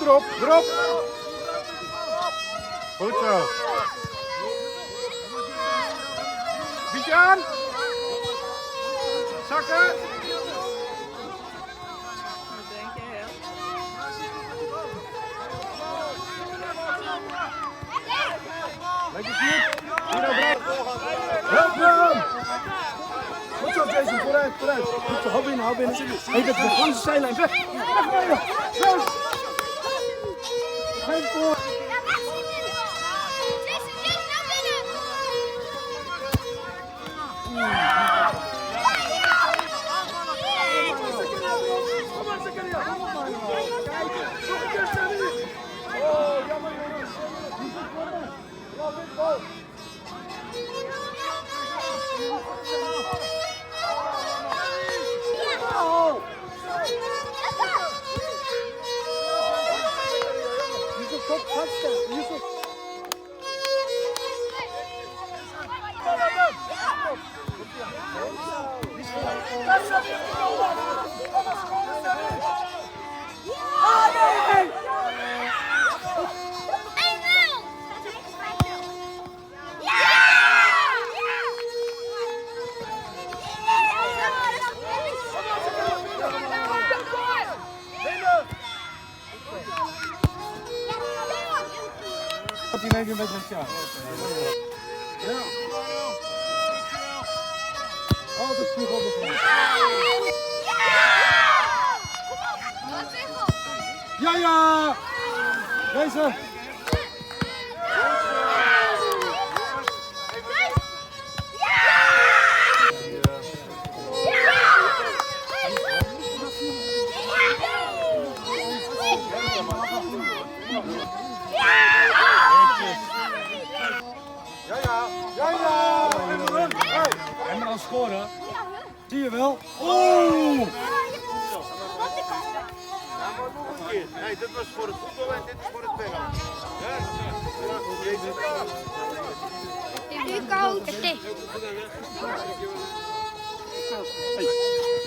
erop, erop. Goed zo. Bietje aan. Zakken. Lekker goed. Help me! Goed zo, Jason. Vooruit, vooruit. Goed zo, hou binnen, hou binnen. Hé, dat is de ganse zijlijn. Weg! Weg bij je! Weg! Geef voor! Oh, jammer jongens. Yusuf top kaçtı. Yusuf. Die neem je met elkaar. Ja. Altijd vroeg op de grond. Ja, ja! Deze! En dan scoren. Zie je wel? Oh! Ja, maar nog een keer. Nee, dit was voor het voetbal en dit is voor het penalty. Ja, Nu koud. Hey.